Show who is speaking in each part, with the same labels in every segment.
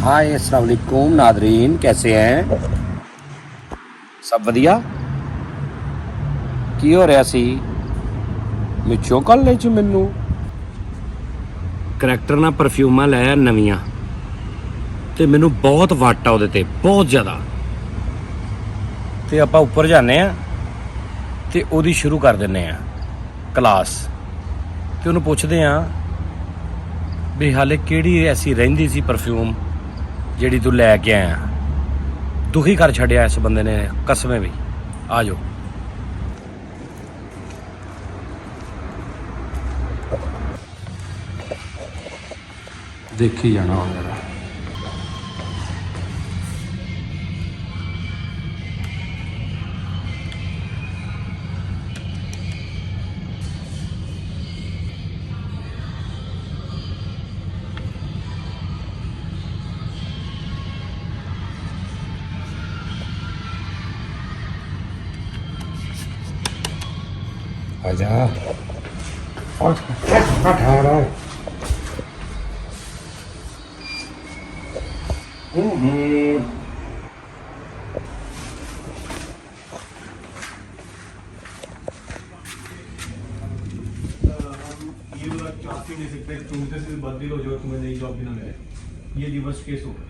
Speaker 1: हाय अस्सलाम वालेकुम नादरीन, कैसे हैं? सब वधिया? की हो रहा सी? मिचों कल च मैनू करैक्टर ना परफ्यूमां लै नवियां ते मैनू बहुत वट आ उहदे ते, बहुत ज़्यादा। ते आपां उप्पर जाने आ ते ओहदी शुरू कर दिंने आ क्लास ते उहनूं पुछदे आ भी हाले किहड़ी ऐसी रहिंदी सी परफ्यूम जिहड़ी तू लैके आया। दुखी कर छड़िया इस बंदे ने कसमें भी। आ जाओ। देखी जाना हुण जरा। आजा और ठहरा।
Speaker 2: ये वाला आप क्यों नहीं सकते? तुमसे से बदल हो जो तुम्हें नई जॉब भी ना मिले, ये रिवर्स केस होगा।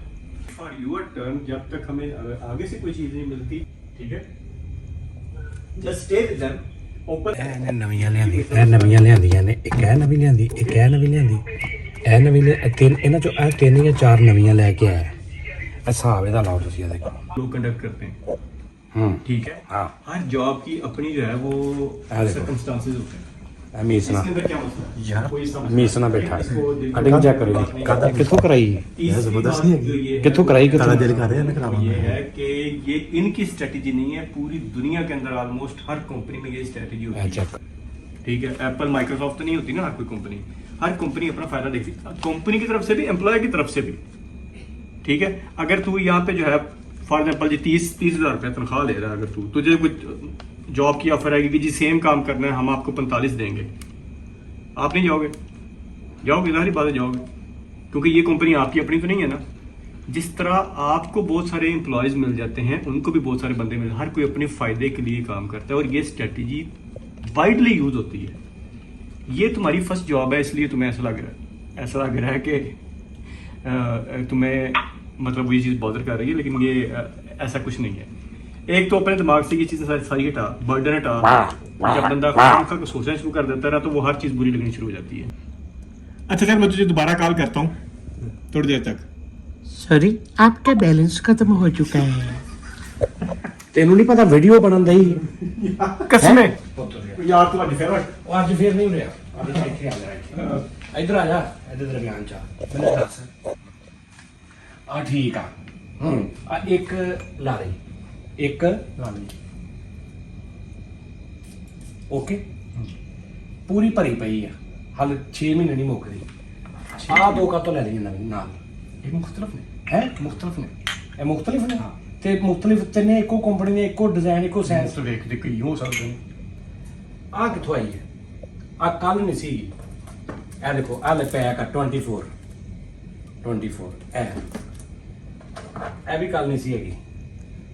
Speaker 2: फॉर योर टर्न, जब तक हमें आगे से कोई चीज नहीं मिलती, ठीक है, जस्ट स्टे विद देम।
Speaker 1: ਇਹਨੇ ਨਵੀਆਂ ਲਿਆਂਦੀ, ਇਹ ਨਵੀਆਂ ਲਿਆਂਦੀਆਂ ਨੇ, ਇੱਕ ਇਹ ਨਵੀਂ ਲਿਆਂਦੀ, ਇੱਕ ਇਹ ਨਵੀਂ ਲਿਆਂਦੀ, ਇਹ ਨਵੀਂ ਤਿੰਨ, ਇਹਨਾਂ ਚੋਂ ਇਹ ਤਿੰਨ ਜਾਂ ਚਾਰ ਨਵੀਆਂ ਲੈ ਕੇ ਆਇਆ। ਹਿਸਾਬ ਇਹਦਾ ਲਾਓ ਤੁਸੀਂ ਇਹਦਾ।
Speaker 2: लोग कंडक्ट करते हैं, ठीक है।
Speaker 1: हाँ।
Speaker 2: हर जॉब की अपनी जो है वो सर्कमस्टांसेस होते हैं।
Speaker 1: ਇਹ ਮੀਸਣਾ
Speaker 2: इसके अंदर क्या मसला है?
Speaker 1: यार,
Speaker 2: कोई समझ
Speaker 1: ਮੀਸਣਾ ਬੈਠਾ
Speaker 2: इसको देखो,
Speaker 1: ਕਟਿੰग चेक करो
Speaker 2: बात
Speaker 1: जी।
Speaker 2: नहीं।
Speaker 1: कित्थों कराई?
Speaker 2: तीसरी
Speaker 3: जबरदस्त
Speaker 2: बात
Speaker 3: नहीं है
Speaker 2: जो ये है,
Speaker 1: कित्थों कराई?
Speaker 3: तारा
Speaker 1: कित्थों?
Speaker 3: दिल कर रहे हैं ना करावा।
Speaker 2: ये है कि ये इनकी स्ट्रेटेजी नहीं है, पूरी दुनिया के अंदर ऑलमोस्ट हर कंपनी में ये स्ट्रेटेजी होती है।
Speaker 1: चेक।
Speaker 2: ठीक है, एप्पल माइक्रोसॉफ्ट तो नहीं होती ना हर कोई कंपनी। हर कंपनी अपना फायदा देखती है, कंपनी की तरफ से भी, एम्प्लॉय की तरफ से भी। ठीक है, अगर तू यहाँ पे जो है फॉर एग्जाम्पल जी 30,000 रुपये तनख्वाह ले रहा है, अगर तू तुझे कुछ जॉब की ऑफर आएगी कि जी सेम काम करना है, हम आपको 45 देंगे, आप नहीं जाओगे? जाओगे, जाहिर बात है जाओगे, क्योंकि ये कंपनी आपकी अपनी तो नहीं है ना। जिस तरह आपको बहुत सारे एम्प्लॉयज़ मिल जाते हैं, उनको भी बहुत सारे बंदे मिल, हर कोई अपने फ़ायदे के लिए काम करता है, और ये स्ट्रेटजी वाइडली यूज़ होती है। ये तुम्हारी फर्स्ट जॉब है, इसलिए तुम्हें ऐसा लग रहा है कि तुम्हें मतलब ये चीज़ बॉदर कर रही है, लेकिन ये ऐसा कुछ नहीं है। एक तो अपने दिमाग से ये चीज़ें सारी हटा, बर्डन हटा। जब बंदा काम का सोचना शुरू कर देता है ना, तो वो हर चीज़ बुरी लगनी शुरू हो जाती है। अच्छा सर, मैं तुझे दोबारा कॉल करता हूँ थोड़ी देर तक।
Speaker 4: सॉरी, आपका बैलेंस खत्म हो चुका है।
Speaker 1: तेनू नहीं पता वीडियो बनन दई
Speaker 2: कसमें यार तू आज फिर
Speaker 1: ਅੱਜ ਫੇਰ ਨਹੀਂ ਰਿਹਾ। ਅੱਜ ਇੱਥੇ ਆ ਜਾ, ਇੱਧਰ ਆ ਜਾ, ਇੱਧਰ ਦਰਮਿਆਨ ਚ ਆ। ਮੈਨੂੰ ਦੱਸ ਆ ਠੀਕ ਆ। ਆ ਇੱਕ ਲਾ ਲਈ, ਇੱਕ ਲਾ ਲਈ, ਓਕੇ। ਪੂਰੀ ਭਰੀ ਪਈ ਆ, ਹਾਲੇ 6 ਮਹੀਨੇ ਨਹੀਂ ਮੁੱਕਦੀ। ਆ ਦੋ ਕਾਤੋਂ ਲੈ ਲਈਆਂ ਨਵੀਂ ਨਾਲ।
Speaker 2: ये मुख्तलिफ ने
Speaker 1: ਹੈ
Speaker 2: मुख्तलिफ ने
Speaker 1: ਇਹ ਮੁxਤਲਿਫ ਨੇ ਤੇ ਮੁxਤਲਿਫ ਤਿੰਨੇ ਇੱਕੋ ਕੰਪਨੀ ਦੇ, ਇੱਕੋ ਡਿਜ਼ਾਈਨ, ਇੱਕੋ ਸਾਈਜ਼।
Speaker 2: तो देख देख कई हो सकते हैं।
Speaker 1: ਆ ਕਿੱਥੋਂ ਆਈ ਹੈ? ਆ ਕੱਲ ਨਹੀਂ ਸੀ। ਇਹ ਦੇਖੋ, ਆ ਲੈ ਪੈਕ ਆ 24 ਇਹ ਵੀ ਕੱਲ ਨਹੀਂ ਸੀ ਹੈਗੀ।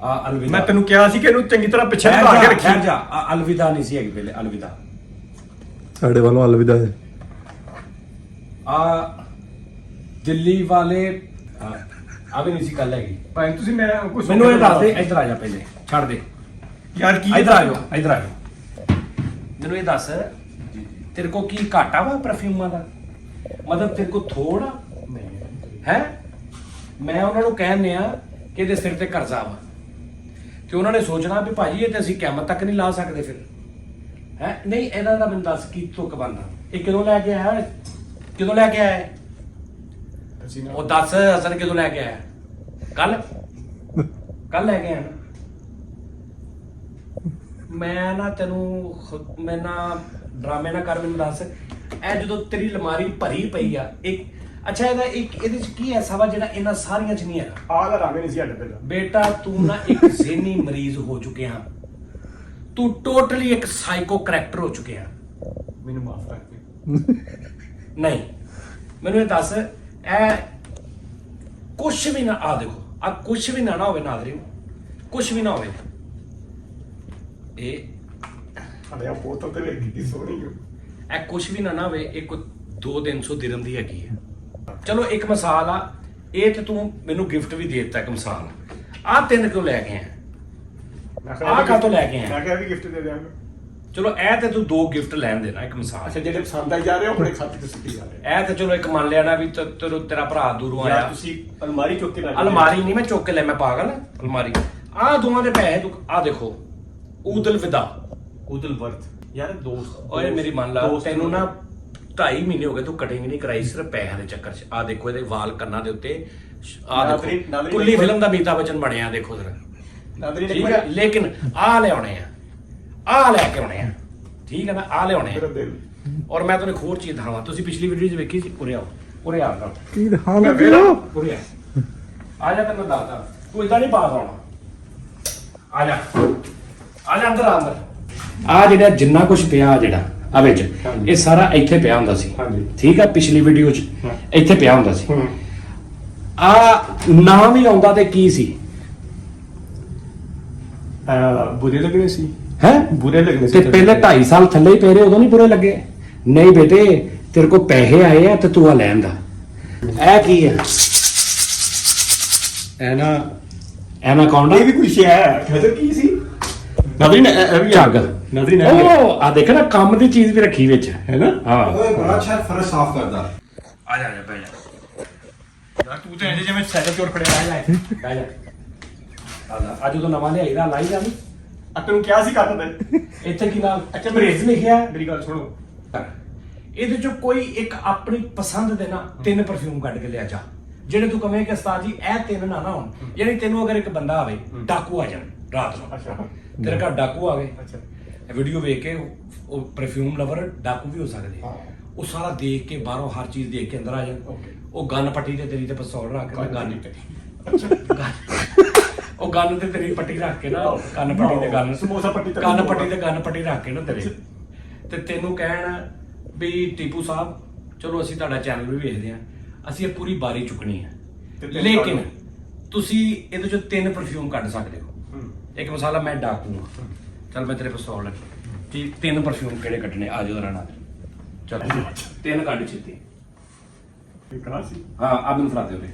Speaker 1: ਆ ਅਲਵਿਦਾ।
Speaker 2: मैं तेन क्या सी कि ਇਹਨੂੰ ਚੰਗੀ ਤਰ੍ਹਾਂ ਪਿੱਛੇ ਲਾ ਕੇ ਰੱਖੀ।
Speaker 1: ਠਹਿਰ ਜਾ, ਆ ਅਲਵਿਦਾ ਨਹੀਂ ਸੀ ਹੈਗੀ ਪਹਿਲੇ। ਅਲਵਿਦਾ
Speaker 3: साढ़े वालों अलविदा है।
Speaker 1: ਆ ਦਿੱਲੀ ਵਾਲੇ ਆ ਵੀ ਨਹੀਂ ਸੀ ਕੱਲ ਹੈਗੀ।
Speaker 2: ਭਾਈ ਤੁਸੀਂ ਮੈਂ ਕੁਝ
Speaker 1: ਮੈਨੂੰ ਇਹ ਦੱਸ ਦੇ, ਇੱਧਰ ਆ ਜਾ ਪਹਿਲੇ, ਛੱਡ ਦੇ
Speaker 2: ਯਾਰ ਕੀ
Speaker 1: ਇੱਧਰ ਆ ਜਾਓ, ਇੱਧਰ ਆ ਜਾਓ। ਮੈਨੂੰ ਇਹ ਦੱਸ, ਤੇਰੇ ਕੋ ਕੀ ਘਾਟਾ ਵਾ ਪਰਫਿਊਮਾਂ ਦਾ? ਮਤਲਬ ਤੇਰੇ ਕੋ ਥੋੜਾ ਹੈ? ਮੈਂ ਉਹਨਾਂ ਨੂੰ ਕਹਿੰਦੇ ਆ ਕਿ ਇਹਦੇ ਸਿਰ ਤੇ ਕਰਜ਼ਾ ਵਾ, ਤੇ ਉਹਨਾਂ ਨੇ ਸੋਚਣਾ ਵੀ ਭਾਜੀ ਇਹ ਤੇ ਅਸੀਂ ਕਿਆਮਤ ਤੱਕ ਨਹੀਂ ਲਾ ਸਕਦੇ ਫਿਰ। ਹੈ ਨਹੀਂ, ਇਹਨਾਂ ਦਾ ਮੈਨੂੰ ਦੱਸ ਕੀ ਤੁਕ ਬੰਦਾ। ਇਹ ਕਦੋਂ ਲੈ ਕੇ ਆਇਆ? ਕਦੋਂ ਲੈ ਕੇ ਆਇਆ? ਉਹ ਦੱਸ, ਅਸਲ ਕਦੋਂ ਲੈ ਕੇ ਆਇਆ? ਕੱਲ ਲੈ ਕੇ ਆਇਆ ਨਾ। ਮੈਂ ਨਾ ਤੈਨੂੰ ਮੈਂ ਨਾ ਡਰਾਮੇ ਨਾ ਕਰ। ਮੈਨੂੰ ਦੱਸ, ਇਹ ਜਦੋਂ ਤੇਰੀ ਅਲਮਾਰੀ ਭਰੀ ਪਈ ਆ, ਇੱਕ ਅੱਛਾ ਇਹਦਾ ਇੱਕ ਇਹਦੇ ਚ ਕੀ ਐਸਾ ਵਾ ਜਿਹੜਾ ਇਹਨਾਂ ਸਾਰੀਆਂ ਚ ਨਹੀਂ ਹੈਗਾ?
Speaker 2: ਆਹ ਦਾ ਰੰਗ ਨਹੀਂ ਸੀ ਹੱਡ ਪਹਿਲਾਂ।
Speaker 1: ਬੇਟਾ ਤੂੰ ਨਾ ਇੱਕ ਜ਼ਿਹਨੀ ਮਰੀਜ਼ ਹੋ ਚੁੱਕਿਆ, ਤੂੰ ਟੋਟਲੀ ਇੱਕ ਸਾਈਕੋ ਕਰੈਕਟਰ ਹੋ ਚੁੱਕਿਆ।
Speaker 2: ਮੈਨੂੰ ਮਾਫ ਕਰ ਦੇ।
Speaker 1: ਨਹੀਂ, ਮੈਨੂੰ ਇਹ ਦੱਸ, ਇਹ ਕੁਛ ਵੀ ਨਾ ਆ ਦੇਖੋ ਆ ਕੁਛ ਵੀ ਨਾ ਹੋਵੇ ਨਾਜ਼ਰੀਨ, ਕੁਛ ਵੀ ਨਾ ਹੋਵੇ। ਇਹ
Speaker 2: ਅਰੇ ਆ ਫੋਟੋ ਤੇ ਵੇਖੀ ਕੀ ਸੋਹਣੀ ਹੈ।
Speaker 1: ਇਹ ਕੁਛ ਵੀ ਨਾ ਹੋਵੇ। ਇਹ ਕੋਈ 2-300 ਦਿਰਹਮ ਦੀ ਹੈਗੀ ਹੈ। ਚਲੋ ਇੱਕ ਮਿਸਾਲ ਆ, ਇਹ ਤੇ ਤੂੰ ਮੈਨੂੰ ਗਿਫਟ ਵੀ ਦੇ ਦਿੱਤਾ ਇੱਕ ਮਿਸਾਲ। ਆ 3 ਕਿਉਂ ਲੈ ਕੇ ਆਇਆ? ਆਹ ਕਾਹਤੋਂ ਲੈ ਕੇ ਆਇਆ?
Speaker 2: ਮੈਂ ਕਿਹਾ ਵੀ ਗਿਫਟ ਦੇ ਦਿਆਂਗਾ।
Speaker 1: ਚਲੋ ਇਹ ਤੇ ਤੂੰ 2 ਗਿਫਟ ਲੈਣ ਦੇਣਾ ਇੱਕ ਮਿਸਾਲ।
Speaker 2: ਅੱਛਾ ਜਿਹੜੇ ਪਸੰਦ ਆਈ ਜਾ ਰਹੇ ਹੋ ਆਪਣੇ ਖਾਤੇ ਤੇ ਸਿੱਟੀ ਜਾ ਰਹੇ
Speaker 1: ਇਹ ਤੇ ਚਲੋ ਇੱਕ ਮੰਨ ਲਿਆ ਨਾ ਵੀ ਤੇਰਾ ਭਰਾ ਦੂਰੋਂ
Speaker 2: ਜਾਂ
Speaker 1: ਆਇਆ।
Speaker 2: ਤੁਸੀਂ ਅਲਮਾਰੀ ਚੁੱਕ ਕੇ ਲੈ
Speaker 1: ਅਲਮਾਰੀ ਨਹੀਂ ਮੈਂ ਚੁੱਕ ਕੇ ਲੈ, ਮੈਂ ਪਾਗਲ ਆ? ਅਲਮਾਰੀ ਆਹ ਦੋਵਾਂ ਦੇ ਪੈਸੇ ਤੂੰ ਆ ਦੇਖੋ, ਊਦਲ ਵਿਦਾ
Speaker 2: ਉਦਲ ਵਰਤ ਯਾਰ ਦੋਸਤ।
Speaker 1: ਓਏ ਮੇਰੀ ਮੰਨ ਲਾ, ਤੈਨੂੰ ਨਾ 2.5 ਮਹੀਨੇ ਹੋ ਗਏ ਤੂੰ ਕਟਿੰਗ ਨਹੀਂ ਕਰਾਈ ਸਿਰਫ ਪੈਸਿਆਂ ਦੇ ਚੱਕਰ 'ਚ। ਆ ਦੇਖੋ ਇਹਦੇ ਵਾਲ ਕੰਨਾਂ ਦੇ ਉੱਤੇ, ਆ ਦੇਖੋ ਕੁੱਲੀ ਫਿਲਮ ਦਾ ਅਮਿਤਾਭ ਬੱਚਨ ਬਣਿਆ, ਦੇਖੋ ਜ਼ਰਾ।
Speaker 2: ਨਾਦਰੀ
Speaker 1: ਠੀਕ ਹੈ, ਲੇਕਿਨ ਆ ਲਿਆਉਣੇ ਆ, ਆ ਲੈ ਕੇ ਆਉਣੇ ਆ, ਠੀਕ ਹੈ ਨਾ, ਆ ਲਿਆਉਣੇ
Speaker 2: ਮੇਰਾ
Speaker 1: ਆ।
Speaker 2: ਦਿਲ
Speaker 1: ਔਰ ਮੈਂ ਤੁਹਾਨੂੰ ਇੱਕ ਹੋਰ ਚੀਜ਼ ਦਿਖਾਵਾਂ, ਤੁਸੀਂ ਪਿਛਲੀ ਵੀਡੀਓ 'ਚ ਵੇਖੀ ਸੀ। ਉਰੇ ਆਓ, ਉਰੇ ਆ ਜਾ,
Speaker 3: ਕੀ ਦਿਖਾ ਲੱਗੇ ਹੋ?
Speaker 1: ਉਰੇ ਆ ਜਾ, ਤੈਨੂੰ ਦੱਸਦਾ, ਤੂੰ ਇਦਾਂ ਨਹੀਂ ਪਾਸ ਆਉਣਾ। ਆ ਜਾ, ਆ ਜਾ ਅੰਦਰ, ਅੰਦਰ। ਆ ਜਿਹੜਾ ਜਿੰਨਾ ਕੁਝ ਪਿਆ ਜਿਹੜਾ ਆ ਵਿੱਚ, ਇਹ ਸਾਰਾ ਇੱਥੇ ਪਿਆ ਹੁੰਦਾ ਸੀ।
Speaker 2: ਹਾਂਜੀ।
Speaker 1: ਠੀਕ ਆ, ਪਿਛਲੀ ਵੀਡੀਓ 'ਚ
Speaker 2: ਹਾਂ।
Speaker 1: ਇੱਥੇ ਪਿਆ ਹੁੰਦਾ ਸੀ।
Speaker 2: ਹੂੰ।
Speaker 1: ਆ ਨਾਮ ਹੀ ਆਉਂਦਾ ਤੇ ਕੀ ਸੀ?
Speaker 2: ਬੁਰੇ ਲੱਗਣੇ ਸੀ,
Speaker 1: ਹੈ
Speaker 2: ਬੁਰੇ ਲੱਗਣੇ
Speaker 1: ਤੇ ਪਹਿਲੇ 2.5 ਸਾਲ ਥੱਲੇ ਹੀ ਪੈ ਰਹੇ, ਉਦੋਂ ਨਹੀਂ ਬੁਰੇ ਲੱਗੇ? ਨਹੀਂ ਬੇਟੇ, ਤੇਰੇ ਕੋਲ ਪੈਸੇ ਆਏ ਆ ਤੇ ਤੂੰ ਆ ਲੈਣ ਦਾ। ਇਹ ਕੀ ਹੈ? ਐਨਾਕੋਂਡਾ।
Speaker 2: ਇਹ ਵੀ ਕੁਛ ਹੈ ਖਜ਼ਰ ਕੀ ਸੀ? ਨਾਦਰੀ ਨੇ ਇਹ ਵੀ
Speaker 1: ਝੱਗ।
Speaker 2: ਨਾਦਰੀ ਨੇ
Speaker 1: ਉਹ ਆ ਦੇਖ ਨਾ, ਕੰਮ ਦੀ ਚੀਜ਼ ਵੀ ਰੱਖੀ ਵਿੱਚ,
Speaker 2: ਹੈ ਨਾ?
Speaker 1: ਹਾਂ।
Speaker 3: ਬੜਾ ਅੱਛਾ ਫਰਸ਼ ਸਾਫ਼ ਕਰਦਾ।
Speaker 1: ਆ ਜਾ, ਬਹਿ ਜਾ,
Speaker 2: ਯਾਰ ਤੂੰ ਤੇ ਇੰਜ ਜਿਵੇਂ ਸਾਈਕਲ ਚੋਰ ਫੜਿਆ ਆ
Speaker 1: ਬਹਿ ਜਾ। ਅੱਜ ਤੋਂ ਨਵਾਂ ਲਿਆਈਦਾ, ਲਾਈ ਜਾਣੀ।
Speaker 2: ਤੈਨੂੰ ਕਿਹਾ ਸੀ ਕੱਟ ਦੇ।
Speaker 1: ਇੱਥੇ ਕੀ ਨਾਮ? ਅੱਛਾ, ਮਰੇਜ਼ ਲਿਖਿਆ।
Speaker 2: ਮੇਰੀ ਗੱਲ ਸੁਣੋ,
Speaker 1: ਇਹਦੇ ਚੋਂ ਕੋਈ ਇੱਕ ਆਪਣੀ ਪਸੰਦ ਦੇ ਨਾ 3 ਪਰਫਿਊਮ ਕੱਢ ਕੇ ਲਿਆ ਜਾ, ਜਿਹੜੇ ਤੂੰ ਕਵੇਂ ਕਿ ਉਸਤਾਦ ਜੀ ਇਹ 3 ਨਾ ਹੋਣ। ਯਾਨੀ ਤੈਨੂੰ ਅਗਰ ਇੱਕ ਬੰਦਾ ਆਵੇ, ਡਾਕੂ ਆ ਜਾਣ ਰਾਤ ਨੂੰ,
Speaker 2: ਅੱਛਾ
Speaker 1: ਤੇਰੇ ਘਰ ਡਾਕੂ ਆ ਗਏ,
Speaker 2: ਅੱਛਾ
Speaker 1: ਵੀਡੀਓ ਵੇਖ ਕੇ ਉਹ ਪਰਫਿਊਮ ਲਵਰ ਡਾਕੂ ਵੀ ਹੋ ਸਕਦੇ, ਉਹ ਸਾਰਾ ਦੇਖ ਕੇ ਬਾਹਰੋਂ ਹਰ ਚੀਜ਼ ਦੇਖ ਕੇ ਅੰਦਰ ਆ ਜਾਣ। ਉਹ ਗਨ ਪੱਟੀ ਤੇ ਤੇਰੀ ਤੇ ਪਿਸਤੌਲ ਰੱਖ ਕੇ ਗਨ ਉਹ ਗਨ ਤੇ ਤੇਰੀ ਪੱਟੀ ਰੱਖ ਕੇ ਨਾ, ਕੰਨ ਪੱਟੀ ਤੇ ਗਨ,
Speaker 2: ਸਮੋਸਾ ਪੱਟੀ ਤੇ
Speaker 1: ਕੰਨ ਪੱਟੀ ਤੇ ਗਨ ਪੱਟੀ ਰੱਖ ਕੇ ਨਾ ਤੇਰੇ, ਤੇ ਤੈਨੂੰ ਕਹਿਣ ਵੀ ਟੀਪੂ ਸਾਹਿਬ ਚਲੋ ਅਸੀਂ ਤੁਹਾਡਾ ਚੈਨਲ ਵੀ ਵੇਖਦੇ ਹਾਂ, ਅਸੀਂ ਇਹ ਪੂਰੀ ਬਾਰੀ ਚੁੱਕਣੀ ਹੈ, ਲੇਕਿਨ ਤੁਸੀਂ ਇਹਦੇ ਚੋਂ 3 ਪਰਫਿਊਮ ਕੱਢ ਸਕਦੇ ਹੋ। ਇੱਕ ਮਸਾਲਾ ਮੈਂ ਡਾਕੂ ਹਾਂ, ਚੱਲ ਮੈਂ ਤੇਰੇ ਪਿਸਤੌਲ ਰੱਖੀ, 3 ਪਰਫਿਊਮ ਕਿਹੜੇ ਕੱਢਣੇ? ਆ ਜਾਓ ਨਾਲ, ਚਲੋ 3 ਕੱਢ ਛੇਤੀ।
Speaker 2: ਕਹਾ ਸੀ
Speaker 1: ਹਾਂ ਆ ਮੈਨੂੰ ਫੜਾ ਦੇ ਉਹਨੇ,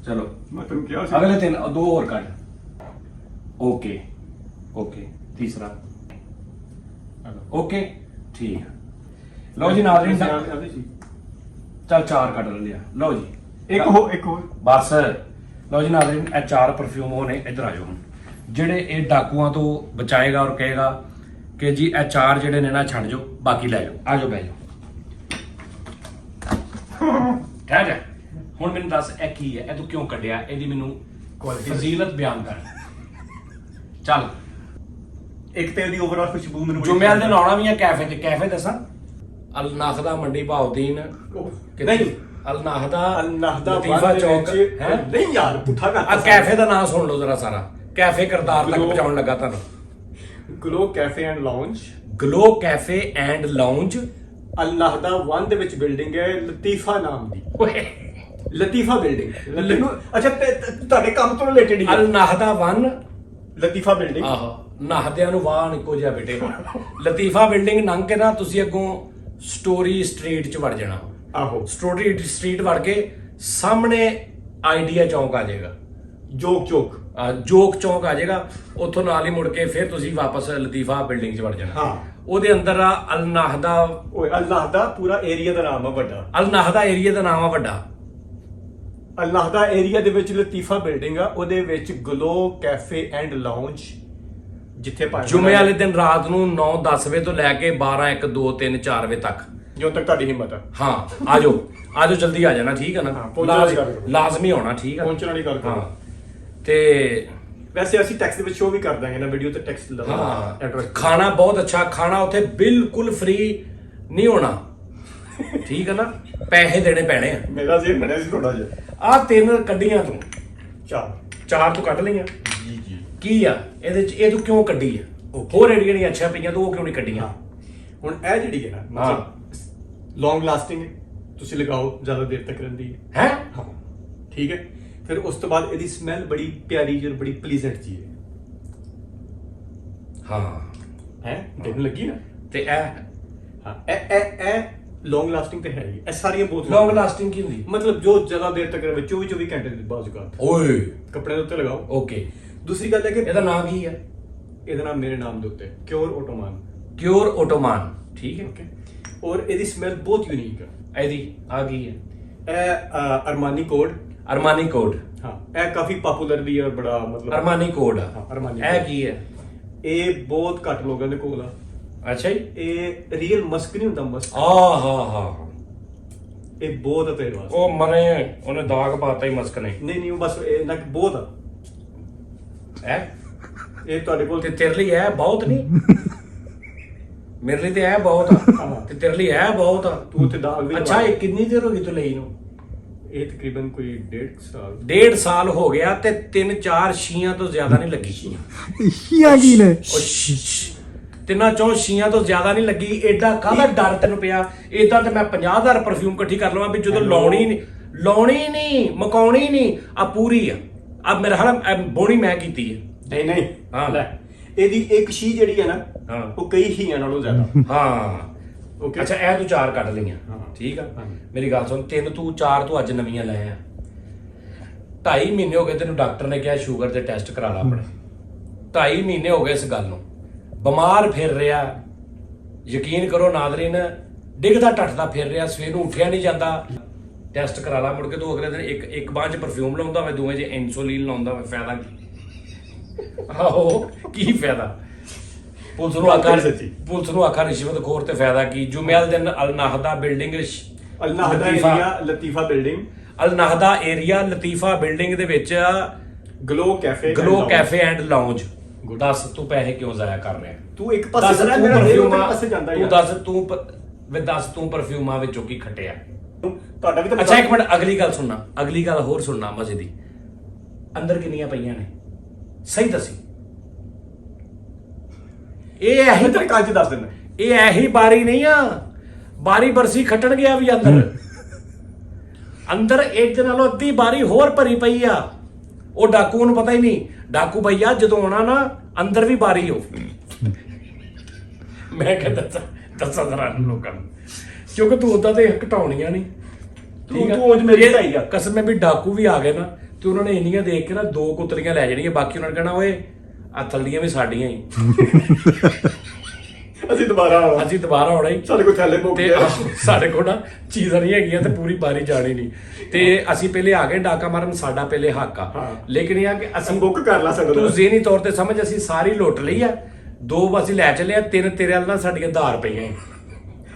Speaker 1: ਚਲੋ
Speaker 2: ਮੈਂ ਤੈਨੂੰ ਕਿਹਾ ਸੀ
Speaker 1: ਅਗਲੇ 3 2 ਹੋਰ ਕੱਢ। ਓਕੇ ਓਕੇ, ਤੀਸਰਾ ਓਕੇ, ਠੀਕ ਹੈ। ਲਓ ਜੀ ਨਾਜ਼ਰੀਨ, ਚੱਲ 4 ਕੱਢ ਲਿਆ। ਲਓ ਜੀ
Speaker 2: ਇੱਕ ਹੋ
Speaker 1: ਬਸ। ਲਓ ਜੀ ਨਾਜ਼ਰੀਨ, ਇਹ 4 ਪਰਫਿਊਮ ਹੋਣੇ। ਇੱਧਰ ਆ ਜਾਓ ਹੁਣ, ਜਿਹੜੇ ਇਹ ਡਾਕੂਆਂ ਤੋਂ ਬਚਾਏਗਾ ਔਰ ਕਹੇਗਾ ਕਿ ਜੀ ਇਹ 4 ਜਿਹੜੇ ਨੇ ਨਾ ਛੱਡ ਜਾਓ, ਬਾਕੀ ਲੈ ਜਾਓ। ਆ ਜਾਓ, ਬਹਿ ਜਾਓ। ਠੀਕ ਹੈ, ਹੁਣ ਮੈਨੂੰ ਦੱਸ ਇਹ ਕੀ ਹੈ? ਇਹ ਤੂੰ ਕਿਉਂ ਕੱਢਿਆ? ਇਹਦੀ ਮੈਨੂੰ ਫਜ਼ੀਲਤ ਬਿਆਨ ਕਰ। ਚੱਲ,
Speaker 2: ਇੱਕ ਤੇ ਉਹਦੀ ਓਵਰਆਲ ਖੁਸ਼ਬੂ ਮੈਨੂੰ
Speaker 1: ਜੁਮੇ ਵਾਲੇ ਦਿਨ ਆਉਣਾ ਵੀ ਹੈ ਕੈਫੇ ਤੇ। ਕੈਫੇ ਦੱਸਾਂ? ਅਲ ਨਾਖਦਾ ਮੰਡੀ ਭਾਉਦੀਨ,
Speaker 2: ਨਹੀਂ
Speaker 1: ਅਲ ਨਾਖਦਾ
Speaker 2: ਅਲਨਾਹਦਾ
Speaker 1: ਲਤੀਫਾ ਚੌਕ ਹੈ।
Speaker 2: ਨਹੀਂ ਯਾਰ ਪੁੱਠਾ ਕਰ।
Speaker 1: ਆ ਕੈਫੇ ਦਾ ਨਾਮ ਸੁਣ ਲਓ ਜ਼ਰਾ ਸਾਰਾ। ਕੈਫੇ ਕਰਤਾਰ ਤੱਕ ਪਹੁੰਚਾਉਣ ਲੱਗਾ ਤੁਹਾਨੂੰ।
Speaker 2: Glow cafe and lounge,
Speaker 1: glow cafe and lounge.
Speaker 2: Al Nahda 1 ਦੇ ਵਿੱਚ ਬਿਲਡਿੰਗ ਹੈ, ਲਤੀਫਾ ਨਾਮ ਦੀ।
Speaker 1: ਓਏ,
Speaker 2: ਲਤੀਫਾ ਬਿਲਡਿੰਗ। ਅੱਛਾ ਤੁਹਾਡੇ ਕੰਮ ਤੋਂ ਰਿਲੇਟਡ ਹੀ
Speaker 1: ਅਲ ਨਾਹਦਾ 1
Speaker 2: ਲਤੀਫਾ ਬਿਲਡਿੰਗ।
Speaker 1: ਆਹੋ, ਨਾਹਦਿਆਂ ਨੂੰ ਵਾਹ ਇੱਕੋ ਜਿਹਾ ਬੇਟੇ। ਲਤੀਫਾ ਬਿਲਡਿੰਗ ਲੰਘ ਕੇ ਨਾ ਤੁਸੀਂ ਅੱਗੋਂ ਸਟੋਰੀ ਸਟਰੀਟ 'ਚ ਵੜ ਜਾਣਾ।
Speaker 2: ਆਹੋ,
Speaker 1: ਸਟੋਰੀ ਸਟਰੀਟ ਵੜ ਕੇ ਸਾਹਮਣੇ ਆਈਡੀਆ ਚੌਂਕ ਆ ਜਾਏਗਾ, ਜੋਕ ਚੌਂਕ ਆ ਜਾਏਗਾ। ਉੱਥੋਂ ਨਾਲ ਹੀ ਮੁੜ ਕੇ ਫਿਰ ਤੁਸੀਂ ਵਾਪਸ ਲਤੀਫਾ ਬਿਲਡਿੰਗ 'ਚ ਵੜ ਜਾਣਾ।
Speaker 2: ਹਾਂ,
Speaker 1: ਉਹਦੇ ਅੰਦਰ ਆ ਅਲ ਨਾਹਦਾ।
Speaker 2: ਓਏ ਅਲਨਾਹਦਾ ਪੂਰਾ ਏਰੀਆ ਦਾ ਨਾਮ ਆ ਵੱਡਾ।
Speaker 1: ਅਲ ਨਾਹਦਾ ਏਰੀਆ ਦਾ ਨਾਮ ਆ ਵੱਡਾ।
Speaker 2: ਅਲਨਾਹਦਾ ਏਰੀਆ ਦੇ ਵਿੱਚ ਲਤੀਫਾ ਬਿਲਡਿੰਗ ਆ, ਉਹਦੇ ਵਿੱਚ ਗਲੋ ਕੈਫੇ ਐਂਡ ਲਾਉਂਜ, ਜਿੱਥੇ ਭਾਵੇਂ
Speaker 1: ਜੁਮੇ ਵਾਲੇ ਦਿਨ ਰਾਤ ਨੂੰ 9-10 ਵਜੇ ਤੋਂ ਲੈ ਕੇ 12 1 2 3 4 ਵਜੇ ਤੱਕ।
Speaker 2: ਜਦੋਂ ਤੱਕ ਤੁਹਾਡੀ ਹਿੰਮਤ ਆ
Speaker 1: ਹਾਂ ਆ ਜਾਓ ਜਲਦੀ ਆ ਜਾਣਾ, ਠੀਕ ਹੈ ਨਾ?
Speaker 2: ਹਾਂ, ਪਹੁੰਚਣ ਵਾਲੀ ਗੱਲ ਕਰੋ।
Speaker 1: ਲਾਜ਼ਮੀ ਆਉਣਾ, ਠੀਕ ਹੈ?
Speaker 2: ਪਹੁੰਚਣ ਵਾਲੀ ਗੱਲ ਕਰੋ।
Speaker 1: ਹਾਂ, ਤੇ
Speaker 2: ਵੈਸੇ ਅਸੀਂ ਟੈਕਸਟ ਦੇ ਵਿੱਚ ਸ਼ੋ ਵੀ ਕਰ ਦਾਂਗੇ ਨਾ, ਵੀਡੀਓ ਤੇ ਟੈਕਸਟ
Speaker 1: ਹਾਂ,
Speaker 2: ਲਵਾਂਗੇ।
Speaker 1: ਖਾਣਾ ਬਹੁਤ ਅੱਛਾ ਖਾਣਾ ਉੱਥੇ ਬਿਲਕੁਲ ਫ੍ਰੀ ਨਹੀਂ ਹੋਣਾ, ਠੀਕ ਹੈ ਨਾ? ਪੈਸੇ ਦੇਣੇ ਪੈਣੇ ਆ।
Speaker 2: ਮੇਰਾ ਜ਼ੇਬ ਬਣਿਆ ਸੀ ਥੋੜਾ ਜਿਹਾ।
Speaker 1: ਆਹ 3 ਕੱਢੀਆਂ ਤੂੰ,
Speaker 2: ਚਾਰ
Speaker 1: 4 ਤੂੰ ਕੱਢ ਲਈਆਂ।
Speaker 2: ਜੀ
Speaker 1: ਕੀ ਆ ਇਹਦੇ ਚ? ਇਹ ਤੂੰ ਕਿਉਂ ਕੱਢੀ ਆ? ਹੋਰ ਜਿਹੜੀਆਂ ਜਿਹੜੀਆਂ ਅੱਛੀਆਂ ਪਈਆਂ ਤੂੰ ਉਹ ਕਿਉਂ ਨਹੀਂ ਕੱਢੀਆਂ?
Speaker 2: ਹੁਣ ਇਹ ਜਿਹੜੀ ਹੈ ਨਾ, ਮਤਲਬ ਲੌਂਗ ਲਾਸਟਿੰਗ ਹੈ, ਤੁਸੀਂ ਲਗਾਓ ਜ਼ਿਆਦਾ ਦੇਰ ਤੱਕ ਰਹਿੰਦੀ ਹੈ।
Speaker 1: ਹੈ
Speaker 2: ਹਾਂ, ਠੀਕ ਹੈ। ਫਿਰ ਉਸ ਤੋਂ ਬਾਅਦ ਇਹਦੀ ਸਮੈਲ ਬੜੀ ਪਿਆਰੀ ਜਿਹੀ ਬੜੀ ਪਲੀਜ਼ੈਂਟ ਜੀ ਹੈ ਹੈ ਤੈਨੂੰ ਲੱਗੀ ਨਾ
Speaker 1: ਤੇ ਇਹ
Speaker 2: ਹਾਂ ਇਹ ਲੌਂਗ ਲਾਸਟਿੰਗ ਤੇ ਹੈ ਹੀ ਇਹ ਸਾਰੀਆਂ ਬਹੁਤ
Speaker 1: ਲੌਂਗ ਲਾਸਟਿੰਗ ਕੀ ਹੁੰਦੀ?
Speaker 2: ਮਤਲਬ ਜੋ ਜ਼ਿਆਦਾ ਦੇਰ ਤੱਕ ਰਵੇ 24 ਘੰਟੇ ਦੀ ਬਾਜ਼ੂਕਾਤ
Speaker 1: ਓਏ
Speaker 2: ਕੱਪੜੇ ਦੇ ਉੱਤੇ ਲਗਾਓ।
Speaker 1: ਓਕੇ,
Speaker 2: ਦੂਸਰੀ ਗੱਲ ਹੈ ਕਿ
Speaker 1: ਇਹਦਾ ਨਾਮ ਕੀ ਹੈ?
Speaker 2: ਇਹਦਾ ਨਾਮ ਮੇਰੇ ਨਾਮ ਦੇ ਉੱਤੇ ਕਿਉਰ ਓਟੋਮਾਨ।
Speaker 1: ਕਿਉਰ ਓਟੋਮਾਨ, ਠੀਕ ਹੈ।
Speaker 2: ਓਕੇ, ਔਰ ਇਹਦੀ ਸਮੈਲ ਬਹੁਤ ਯੂਨੀਕ ਹੈ।
Speaker 1: ਇਹਦੀ ਆ ਗਈ ਹੈ
Speaker 2: ਇਹ ਅਰਮਾਨੀ ਕੋਡ।
Speaker 1: ਅਰਮਾਨੀ ਕੋਡ।
Speaker 2: ਹਾਂ, ਇਹ ਕਾਫੀ ਪਪੂਲਰ ਵੀ ਹੈ, ਬੜਾ ਮਤਲਬ
Speaker 1: ਅਰਮਾਨੀ ਕੋਡ ਆ।
Speaker 2: ਹਾਂ, ਅਰਮਾਨੀ
Speaker 1: ਇਹ ਕੀ ਹੈ?
Speaker 2: ਇਹ ਬਹੁਤ ਘੱਟ ਲੋਕਾਂ ਦੇ ਕੋਲ ਆ।
Speaker 1: ਅੱਛਾ ਜੀ।
Speaker 2: ਇਹ ਰੀਅਲ ਮਸਕ ਨਹੀਂ ਹੁੰਦਾ, ਮਸਕ
Speaker 1: ਹਾਂ
Speaker 2: ਇਹ ਬਹੁਤ ਹੈ ਤੇਰੇ ਵਾਸਤੇ।
Speaker 1: ਉਹ ਮਰੇ ਉਹਨੇ ਦਾਗ ਪਾਤਾ ਹੀ ਮਸਕ ਨੇ।
Speaker 2: ਨਹੀਂ ਉਹ ਬਸ ਇਹ ਨਾ ਬਹੁਤ ਆ ਇਹ ਤੁਹਾਡੇ ਕੋਲ
Speaker 1: ਤੇ ਤੇਰੇ ਲਈ ਇਹ ਬਹੁਤ ਨਹੀਂ, ਮੇਰੇ ਲਈ ਤੇ ਇਹ ਬਹੁਤ ਆ ਤੇ ਤੇਰੇ ਲਈ ਇਹ ਬਹੁਤ ਆ।
Speaker 2: ਤੂੰ ਤੇ ਦਾਗ ਵੀ
Speaker 1: ਅੱਛਾ, ਇਹ ਕਿੰਨੀ ਦੇਰ ਹੋ ਗਈ ਤੂੰ ਲਈ ਨੂੰ?
Speaker 2: ਇਹ ਤਕਰੀਬਨ ਕੋਈ 1.5 ਸਾਲ।
Speaker 1: 1.5 ਸਾਲ ਹੋ ਗਿਆ ਤੇ 3-4 ਛੀਆਂ ਤੋਂ ਜ਼ਿਆਦਾ ਨਹੀਂ ਲੱਗੀ।
Speaker 4: ਛੀਆਂ ਕੀ ਨੇ?
Speaker 1: ਉਹ ਤਿੰਨਾਂ ਚੋਂ ਛੀਆਂ ਤੋਂ ਜ਼ਿਆਦਾ ਨਹੀਂ ਲੱਗੀ। ਐਡਾ ਕਾਹਦਾ ਡਰ ਤੈਨੂੰ ਪਿਆ? ਏਦਾਂ ਤੇ ਮੈਂ 50,000 ਪਰਫਿਊਮ ਇਕੱਠੀ ਕਰ ਲਵਾਂ ਵੀ ਜਦੋਂ ਲਾਉਣੀ ਨਹੀਂ ਮਕਾਉਣੀ ਨਹੀਂ ਆ ਪੂਰੀ ਆ ਮੇਰਾ ਹਾਲ ਬੋਣੀ ਮੈਂ ਕੀਤੀ ਹੈ।
Speaker 2: ਨਹੀਂ
Speaker 1: ਹਾਂ।
Speaker 2: ਲੈ ਇਹਦੀ ਇੱਕ ਛੀ ਜਿਹੜੀ ਹੈ ਨਾ
Speaker 1: ਹਾਂ।
Speaker 2: ਉਹ ਕਈ ਛੀਆਂ ਨਾਲੋਂ ਜ਼ਿਆਦਾ।
Speaker 1: ਹਾਂ
Speaker 2: ਓਕੇ,
Speaker 1: ਅੱਛਾ, ਇਹ ਤੂੰ 4 ਕੱਢ ਲਈਆਂ,
Speaker 2: ਹਾਂ।
Speaker 1: ਠੀਕ ਆ।
Speaker 2: ਹਾਂ।
Speaker 1: ਮੇਰੀ ਗੱਲ ਸੁਣ, 3 ਤੂੰ 4 ਤੂੰ ਅੱਜ ਨਵੀਆਂ ਲੈ ਆ। 2.5 ਮਹੀਨੇ ਹੋ ਗਏ ਤੈਨੂੰ ਡਾਕਟਰ ਨੇ ਕਿਹਾ ਸ਼ੂਗਰ ਦੇ ਟੈਸਟ ਕਰਾ ਲਾ ਆਪਣੇ। 2.5 ਮਹੀਨੇ ਹੋ ਗਏ ਇਸ ਗੱਲ ਨੂੰ, ਬਿਮਾਰ ਫਿਰ ਰਿਹਾ। ਯਕੀਨ ਕਰੋ ਨਾਜ਼ਰੀਨ, ਡਿੱਗਦਾ ਟੱਟਦਾ ਫਿਰ ਰਿਹਾ, ਸਵੇਰ ਨੂੰ ਉੱਠਿਆ ਨਹੀਂ ਜਾਂਦਾ। ਟੈਸਟ ਕਰਾ ਲਾ ਮੁੜ ਕੇ ਤੂੰ ਅਗਲੇ ਦਿਨ ਇੱਕ ਬਾਂਹ 'ਚ ਪਰਫਿਊਮ ਲਾਉਂਦਾ ਹੋਵੇ, ਦੋਵੇਂ 'ਚ ਇਨਸੂਲਿਨ ਲਾਉਂਦਾ ਹੋਵੇ, ਫਾਇਦਾ ਕੀ? ਆਹੋ, ਕੀ ਫਾਇਦਾ? ਪੁਲਿਸ ਨੂੰ ਆਖਾ ਰਿਸ਼ਵਤ ਖੋਰ ਤੇ ਫਾਇਦਾ ਕੀ? ਜੁਮੇਲ ਦਿਨ ਅਲ ਨਾਹਦਾ ਬਿਲਡਿੰਗ,
Speaker 2: ਅਲ ਨਾਹਦਾ ਏਰੀਆ ਲਤੀਫਾ ਬਿਲਡਿੰਗ,
Speaker 1: ਅਲ ਨਾਹਦਾ ਏਰੀਆ ਲਤੀਫਾ ਬਿਲਡਿੰਗ ਦੇ ਵਿੱਚ
Speaker 2: ਗਲੋ
Speaker 1: ਕੈਫੇ ਐਂਡ ਲਾਉਂਜ। ਦੱਸ ਤੂੰ ਪੈਸੇ ਕਿਉਂ ਜ਼ਾਇਆ ਕਰ ਰਿਹਾ?
Speaker 2: ਤੂੰ ਇੱਕ ਪਾਸੇ ਜਾ ਮੇਰਾ
Speaker 1: ਪਰਫਿਊਮਾਂ
Speaker 2: ਪਾਸੇ ਜਾਂਦਾ
Speaker 1: ਤੂੰ ਦੱਸ ਤੂੰ ਪਰਫਿਊਮਾਂ ਵਿੱਚੋਂ ਕੀ ਖੱਟਿਆ?
Speaker 2: ਤੁਹਾਡਾ ਵੀ ਤਾਂ
Speaker 1: ਅੱਛਾ, ਇੱਕ ਮਿੰਟ, ਅਗਲੀ ਗੱਲ ਹੋਰ ਸੁਣਨਾ ਮਜ਼ੇ ਦੀ। ਅੰਦਰ ਕਿੰਨੀਆਂ ਪਈਆਂ ਨੇ ਸਹੀ ਦੱਸੀ? ਇਹ ਇਹੀ
Speaker 2: ਤੇਰੇ ਕੰਨ 'ਚ ਦੱਸ ਦਿੰਦਾ।
Speaker 1: ਇਹ ਇਹੀ ਬਾਰੀ ਨਹੀਂ ਆ, ਬਾਰੀ ਬਰਸੀ ਖੱਟਣ ਗਿਆ ਵੀ ਅੰਦਰ ਇੱਕ ਨਾਲੋਂ ਅੱਧੀ ਬਾਰੀ ਹੋਰ ਭਰੀ ਪਈ ਆ। ਉਹ ਡਾਕੂ ਨੂੰ ਪਤਾ ਹੀ ਨਹੀਂ। ਡਾਕੂ ਭਈਆ ਜਦੋਂ ਆਉਣਾ ਨਾ ਅੰਦਰ ਵੀ ਬਾਰੀ ਹੋ। ਮੈਂ ਕਹਿੰਦਾ ਦੱਸਾਂ ਜ਼ਰਾ ਲੋਕਾਂ ਨੂੰ, ਕਿਉਂਕਿ ਤੂੰ ਉਦਾਂ ਤੇ ਘਟਾਉਣੀਆਂ ਨਹੀਂ।
Speaker 2: ਤੂੰ ਅੱਜ ਮੇਰੀ ਢਾਈ ਆ
Speaker 1: ਕਸਮ ਹੈ ਵੀ ਡਾਕੂ ਵੀ ਆ ਗਏ ਨਾ ਤੇ ਉਹਨਾਂ ਨੇ ਇੰਨੀਆਂ ਦੇਖ ਕੇ ਨਾ 2 ਕੁੱਤਰੀਆਂ ਲੈ ਜਾਣੀਆਂ, ਬਾਕੀ ਉਹਨਾਂ ਨੇ ਕਹਿਣਾ ਓਏ ਆ ਥੱਲੀਆਂ ਵੀ ਸਾਡੀਆਂ ਹੀ।
Speaker 2: ਅਸੀਂ ਦੁਬਾਰਾ
Speaker 1: ਆਉਣਾ ਹੀ।
Speaker 2: ਸਾਡੇ ਕੋਲ ਥੈਲੇ ਮੁੱਕ
Speaker 1: ਤੇ
Speaker 2: ਗਿਆ,
Speaker 1: ਸਾਡੇ ਕੋਲ ਨਾ ਚੀਜ਼ਾਂ ਨਹੀਂ ਹੈਗੀਆਂ ਤੇ ਪੂਰੀ ਬਾਰੀ ਜਾਣੀ ਨਹੀਂ। ਤੇ ਅਸੀਂ ਪਹਿਲੇ ਆ ਗਏ ਡਾਕਾ ਮਾਰਨ, ਸਾਡਾ ਪਹਿਲੇ ਹੱਕ ਆ।
Speaker 2: ਹਾਂ।
Speaker 1: ਲੇਕਿਨ ਇਹ ਆ ਕਿ ਅਸੀਂ
Speaker 2: ਬੁੱਕ ਕਰ ਲਾ ਸਕਦੇ।
Speaker 1: ਤੂੰ ਜ਼ਹਿਨੀ ਤੌਰ ਤੇ ਸਮਝ, ਅਸੀਂ ਸਾਰੀ ਲੁੱਟ ਲਈ ਆ। 2 ਅਸੀਂ ਲੈ ਚੱਲੇ ਆ, 3 ਤੇਰੇ ਵਾਲ ਨਾਲ ਸਾਡੀਆਂ ਧਾਰ ਪਈਆਂ।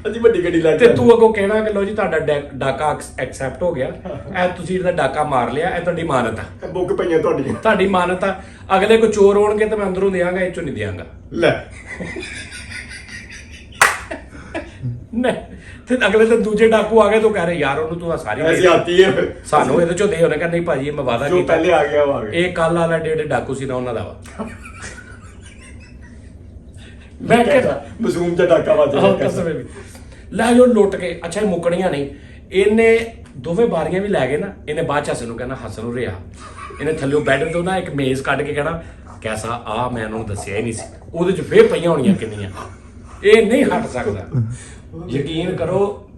Speaker 2: ਅਸੀਂ ਵੱਡੀ ਗੱਡੀ ਲੈ
Speaker 1: ਤੇ ਤੂੰ ਅੱਗੋਂ ਕਹਿਣਾ ਕਿ ਲੋ ਜੀ ਤੁਹਾਡਾ ਡਾਕਾ ਐਕਸੈਪਟ ਹੋ ਗਿਆ, ਇਹ ਤੁਸੀਂ ਜਿਹੜਾ ਡਾਕਾ ਮਾਰ ਲਿਆ, ਇਹ ਤੁਹਾਡੀ ਮਾਨਤ ਆ।
Speaker 2: ਬੁੱਕ ਪਈਆਂ ਤੁਹਾਡੀਆਂ,
Speaker 1: ਤੁਹਾਡੀ ਮਾਨਤ ਆ। ਅਗਲੇ ਕੋ ਚੋਰ ਹੋਣਗੇ ਤਾਂ ਮੈਂ ਅੰਦਰੋਂ ਦਿਆਂਗਾ, ਇਹ ਚੋਂ ਨਹੀਂ ਦਿਆਂਗਾ।
Speaker 2: ਲੈ
Speaker 1: ਨਹੀਂ ਤੇ ਅਗਲੇ ਤੇ ਦੂਜੇ ਡਾਕੂ ਆ ਗਏ ਤਾਂ ਕਹਿ ਰਹੇ ਯਾਰ ਉਹਨੂੰ ਤੂੰ ਸਾਰੀ
Speaker 2: ਐਸੀ ਆਤੀ ਹੈ
Speaker 1: ਸਾਨੂੰ ਇਹਦੇ ਚੋਂ ਦੇ। ਉਹਨੇ ਕਹਿੰਦਾ ਨਹੀਂ ਭਾਜੀ ਇਹ ਮੈਂ ਵਾਦਾ
Speaker 2: ਜੋ
Speaker 1: ਕੀਤਾ,
Speaker 2: ਪਹਿਲੇ ਆ ਗਿਆ ਉਹ ਆ ਗਿਆ।
Speaker 1: ਇਹ ਕੱਲ ਵਾਲਾ ਜਿਹੜੇ ਡਾਕੂ ਸੀ ਨਾ ਉਹਨਾਂ ਦਾ ਵਾ। ਮੈਂ ਕਹਿੰਦਾ
Speaker 2: ਮਜ਼ੂਮ ਤੇ ਡਾਕਾ ਵੱਜ
Speaker 1: ਲੈ ਜੋ ਲੁੱਟ ਕੇ। ਅੱਛਾ, ਇਹ ਮੁੱਕਣੀਆਂ ਨਹੀਂ। ਇਹਨੇ ਦੋਵੇਂ ਬਾਰੀਆਂ ਵੀ ਲੈ ਗਏ ਨਾ, ਇਹਨੇ ਬਾਅਦ ਚ ਹਸਨ ਨੂੰ ਕਹਿਣਾ ਹਸਨ ਨੂੰ ਰਿਹਾ। ਇਹਨੇ ਥੱਲੇ ਬੈੱਡ ਤੋਂ ਨਾ ਇੱਕ ਮੇਜ਼ ਕੱਢ ਕੇ ਕਹਿਣਾ ਕੈਸਾ ਆ, ਮੈਂ ਉਹਨੂੰ ਦੱਸਿਆ ਹੀ ਨਹੀਂ ਸੀ। ਉਹਦੇ ਚ ਫੇਰ ਪਈਆਂ ਹੋਣੀਆਂ ਕਿੰਨੀਆਂ। ਇਹ ਨਹੀਂ ਹਟ ਸਕਦਾ, ਯਕੀਨ ਕਰੋ।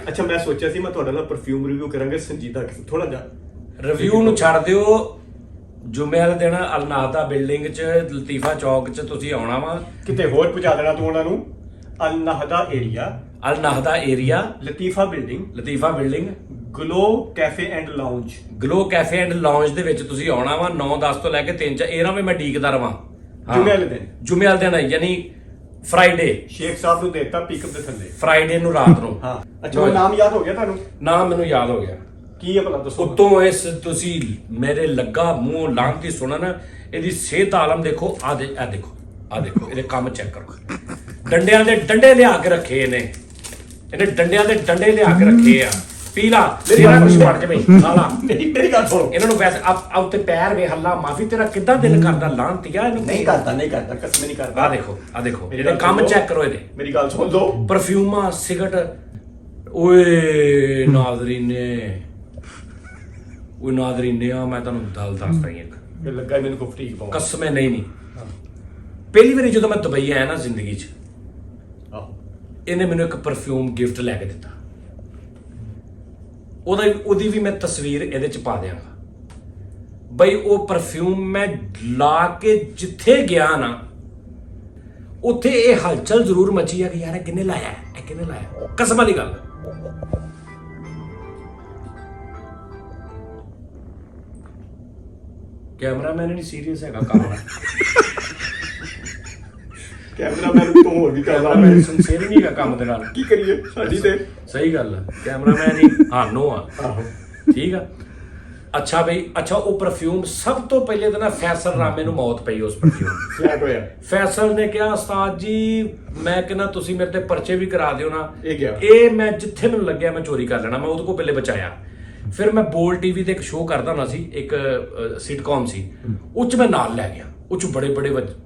Speaker 2: ਅੱਛਾ, ਮੈਂ ਸੋਚਿਆ ਸੀ ਮੈਂ ਤੁਹਾਡੇ ਨਾਲ ਪਰਫਿਊਮ ਰਿਵਿਊ ਕਰਾਂਗੇ ਸੰਜੀਦਾ ਥੋੜਾ ਜਿਹਾ।
Speaker 1: ਰਿਵਿਊ ਨੂੰ ਛੱਡ ਦਿਓ। ਜੁਮੇ ਵਾਲੇ ਦਿਨ ਅਲ ਨਾਹਦਾ ਬਿਲਡਿੰਗ 'ਚ ਲਤੀਫਾ ਚੌਕ 'ਚ ਤੁਸੀਂ ਆਉਣਾ ਵਾ।
Speaker 2: ਕਿਤੇ ਹੋਰ ਪਹੁੰਚਾ ਦੇਣਾ ਤੂੰ ਉਹਨਾਂ ਨੂੰ। ਅਲ ਨਾਹਦਾ area Latifa building glow cafe and lounge ਦੇ ਵਿੱਚ ਤੁਸੀਂ ਆਉਣਾ ਵਾ। 9-10 ਤੋਂ ਲੈ ਕੇ 3 ਇਹ ਨਾ ਵੀ ਮੈਂ ਡੀਕਦਾ ਰਵਾਂ। ਜੁਮੇ ਵਾਲੇ ਦਿਨ ਯਾਨੀ ਫਰਾਈਡੇ। ਸ਼ੇਖ ਸਾਹਿਬ ਨੂੰ ਦੇਤਾ ਪਿਕਅਪ ਦੇ ਥੱਲੇ
Speaker 1: ਫਰਾਈਡੇ ਨੂੰ ਰਾਤ ਨੂੰ।
Speaker 2: ਹਾਂ, ਅੱਛਾ, ਉਹ ਨਾਮ ਯਾਦ ਹੋ ਗਿਆ ਤੁਹਾਨੂੰ?
Speaker 1: ਨਾਮ ਮੈਨੂੰ ਯਾਦ ਹੋ ਗਿਆ।
Speaker 2: ਕੀ ਹੈ ਭਲਾ ਦੱਸੋ।
Speaker 1: ਉੱਤੋਂ ਇਸ ਤੁਸੀਂ ਮੇਰੇ ਲੱਗਾ ਮੂੰਹ ਲਾਂਘਤੀ ਸੁਣਨ। ਇਹਦੀ ਸਿਹਤ ਆਲਮ ਦੇਖੋ। ਆ ਦੇਖੋ ਇਹਦੇ ਕੰਮ ਚੈੱਕ ਕਰੋ। ਡੰਡਿਆਂ ਦੇ ਡੰਡੇ ਲਿਆ ਕੇ ਰੱਖੇ ਇਹਨੇ ਡੰਡਿਆਂ ਦੇ ਡੰਡੇ ਲਿਆ ਕੇ ਰੱਖੇ ਆ। ਪੀਲਾ ਤੇਰਾ ਕੁਝ ਪੜ ਜਵੇ ਸਾਲਾ।
Speaker 2: ਮੇਰੀ ਗੱਲ ਸੁਣੋ।
Speaker 1: ਇਹਨਾਂ ਨੂੰ ਵੈਸੇ ਆ ਉੱਤੇ ਪੈਰ ਵੇ ਹੱਲਾ ਮਾਫੀ ਤੇਰਾ ਕਿੱਦਾਂ ਦਿਲ ਕਰਦਾ ਲਾਂਤੀਆ ਇਹਨੂੰ।
Speaker 2: ਨਹੀਂ ਕਰਦਾ ਕਸਮ ਨਹੀਂ ਕਰਦਾ।
Speaker 1: ਆ ਦੇਖੋ ਇਹਦੇ ਕੰਮ ਚੈੱਕ ਕਰੋ ਇਹਦੇ।
Speaker 2: ਮੇਰੀ ਗੱਲ ਸੁਣ ਲਓ।
Speaker 1: ਪਰਫਿਊਮਾਂ ਸਿਗਰਟ ਓਏ ਨਾਜ਼ਰੀਨ ਨੇ ਕੋਈ ਨਾਜ਼ਰੀਨ ਨੇ ਆ ਮੈਂ ਤੁਹਾਨੂੰ ਗੱਲ ਦੱਸਦਾ ਹੀ ਇੱਕ
Speaker 2: ਫਿਰ ਲੱਗਾ ਮੈਨੂੰ ਕੋ ਫਟੀਕ ਪਾਉਂ
Speaker 1: ਕਸਮ ਨਹੀਂ ਪਹਿਲੀ ਵਾਰੀ ਜਦੋਂ ਮੈਂ ਦੁਬਈ ਆਇਆ ਨਾ ਜ਼ਿੰਦਗੀ 'ਚ
Speaker 2: ਆਹੋ
Speaker 1: ਇਹਨੇ ਮੈਨੂੰ ਇੱਕ ਪਰਫਿਊਮ ਗਿਫਟ ਲੈ ਕੇ ਦਿੱਤਾ ਉਹਦੀ ਵੀ ਮੈਂ ਤਸਵੀਰ ਇਹਦੇ 'ਚ ਪਾ ਦਿਆਂਗਾ ਬਈ ਉਹ ਪਰਫਿਊਮ ਮੈਂ ਲਾ ਕੇ ਜਿੱਥੇ ਗਿਆ ਨਾ ਉੱਥੇ ਇਹ ਹਲਚਲ ਜ਼ਰੂਰ ਮਚੀ ਆ ਕਿ ਯਾਰ ਇਹ ਕਿਹਨੇ ਲਾਇਆ ਕਸਮ ਵਾਲੀ ਗੱਲ ਕੈਮਰਾਮੈਨ ਨਹੀਂ ਸੀਰੀਅਸ ਹੈਗਾ ਕੰਮ ਨਾਲ
Speaker 2: ਕੈਮਰਾਮੈਨ ਤੋਂ ਹੋਰ ਵੀ ਕਰਦਾ
Speaker 1: ਮੈਂ ਸਿੰਸੀਅਰ ਨਹੀਂ ਹੈਗਾ ਕੰਮ ਦੇ ਨਾਲ
Speaker 2: ਕੀ ਕਰੀਏ ਸਾਡੀ ਤੇ
Speaker 1: ਸਹੀ ਗੱਲ ਹੈ ਕੈਮਰਾਮੈਨ ਹੀ ਹਾਨੋ ਆ
Speaker 2: ਆਹੋ
Speaker 1: ਠੀਕ ਆ ਅੱਛਾ ਬਈ ਅੱਛਾ ਉਹ ਪਰਫਿਊਮ ਸਭ ਤੋਂ ਪਹਿਲੇ ਤਾਂ ਨਾ ਫੈਸਲ ਰਾਮੇ ਨੂੰ ਮੌਤ ਪਈ ਉਸ ਪਰਫਿਊਮ
Speaker 2: ਫਲੈਟ ਹੋਇਆ
Speaker 1: ਫੈਸਲ ਨੇ ਕਿਹਾ ਉਸਤਾਦ ਜੀ ਮੈਂ ਕਹਿੰਦਾ ਤੁਸੀਂ ਮੇਰੇ ਤੇ ਪਰਚੇ ਵੀ ਕਰਾ ਦਿਓ ਨਾ
Speaker 2: ਇਹ ਗਿਆ
Speaker 1: ਇਹ ਮੈਂ ਜਿੱਥੇ ਮੈਨੂੰ ਲੱਗਿਆ ਮੈਂ ਚੋਰੀ ਕਰ ਲੈਣਾ ਮੈਂ ਉਹਦੇ ਕੋਲ ਪਹਿਲੇ ਬਚਾਇਆ ਫਿਰ ਮੈਂ ਬੋਲ ਟੀਵੀ ਤੇ ਇੱਕ ਸ਼ੋਅ ਕਰਦਾ ਹੁੰਦਾ ਸੀ ਇੱਕ ਸਿਟਕॉम ਸੀ ਉਹ 'ਚ ਮੈਂ ਨਾਲ ਲੈ ਗਿਆ ਉਹ 'ਚ ਬੜੇ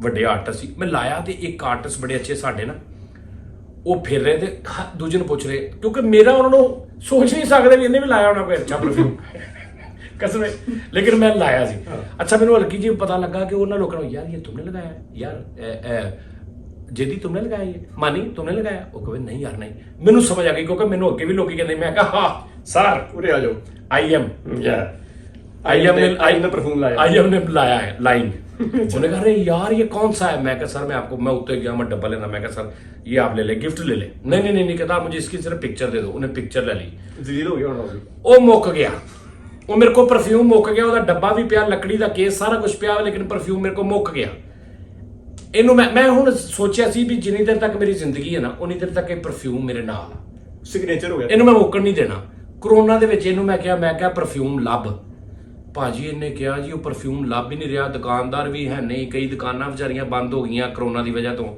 Speaker 1: ਵੱਡੇ ਆਰਟਿਸਟ ਸੀ ਮੈਂ ਲਾਇਆ ਤੇ ਇੱਕ ਆਰਟਿਸਟ ਬੜੇ ਅੱਛੇ ਸਾਡੇ ਨਾ ਉਹ ਫਿਰ ਰਹੇ ਤੇ ਦੂਜੇ ਨੂੰ ਪੁੱਛ ਰਹੇ ਕਿਉਂਕਿ ਮੇਰਾ ਉਹਨਾਂ ਨੂੰ ਸੋਚ ਨਹੀਂ ਸਕਦੇ ਵੀ ਇਹਨੇ ਵੀ ਲਾਇਆ ਹੋਣਾ ਕੋਈ ਅੱਛਾ ਪਰਫਿਊਮ कसम है लेकिन मैं लाया सी अच्छा मैंने हल्की जी पता लगा कि उन्होंने लोगों ने यार ये तुमने लगाया यार जेदी तुमने लगाया ये मानी तुमने लगाया वो कहे नहीं यार नहीं मैनू समझ आ गई क्योंकि मैनू अगे भी लोग कहते मैं कहा हाँ सर
Speaker 2: उरे आ जाओ
Speaker 1: आई एम ने परफ्यूम लाया आई एम ने लाया है लाइन उन्होंने कहा अरे यार ये कौन सा है मैं कहा सर मैं आपको मैं उत्ते गया मैं डब्बा लेना मैं कहा सर ये आप ले ले गिफ्ट ले ले नहीं कहता मुझे इसकी सिर्फ पिक्चर दे दो उन्हें पिक्चर ले ली
Speaker 2: जलील हो गया
Speaker 1: वो मुक गया ਉਹ ਮੇਰੇ ਕੋਲ ਪਰਫਿਊਮ ਮੁੱਕ ਗਿਆ ਉਹਦਾ ਡੱਬਾ ਵੀ ਪਿਆ ਲੱਕੜੀ ਦਾ ਕੇਸ ਸਾਰਾ ਕੁਝ ਪਿਆ ਲੇਕਿਨ ਪਰਫਿਊਮ ਮੇਰੇ ਕੋਲ ਮੁੱਕ ਗਿਆ ਇਹਨੂੰ ਮੈਂ ਹੁਣ ਸੋਚਿਆ ਸੀ ਵੀ ਜਿੰਨੀ ਦੇਰ ਤੱਕ ਮੇਰੀ ਜ਼ਿੰਦਗੀ ਹੈ ਨਾ ਉਨੀ ਦੇਰ ਤੱਕ ਇਹ ਪਰਫਿਊਮ ਮੇਰੇ ਨਾਲ
Speaker 2: ਸਿਗਨੇਚਰ ਹੋ ਗਿਆ
Speaker 1: ਇਹਨੂੰ ਮੈਂ ਮੁੱਕਣ ਨਹੀਂ ਦੇਣਾ ਕਰੋਨਾ ਦੇ ਵਿੱਚ ਇਹਨੂੰ ਮੈਂ ਕਿਹਾ ਪਰਫਿਊਮ ਲੱਭ ਭਾਜੀ ਇਹਨੇ ਕਿਹਾ ਜੀ ਉਹ ਪਰਫਿਊਮ ਲੱਭ ਹੀ ਨਹੀਂ ਰਿਹਾ ਦੁਕਾਨਦਾਰ ਵੀ ਹੈ ਨਹੀਂ ਕਈ ਦੁਕਾਨਾਂ ਵਿਚਾਰੀਆਂ ਬੰਦ ਹੋ ਗਈਆਂ ਕਰੋਨਾ ਦੀ ਵਜ੍ਹਾ ਤੋਂ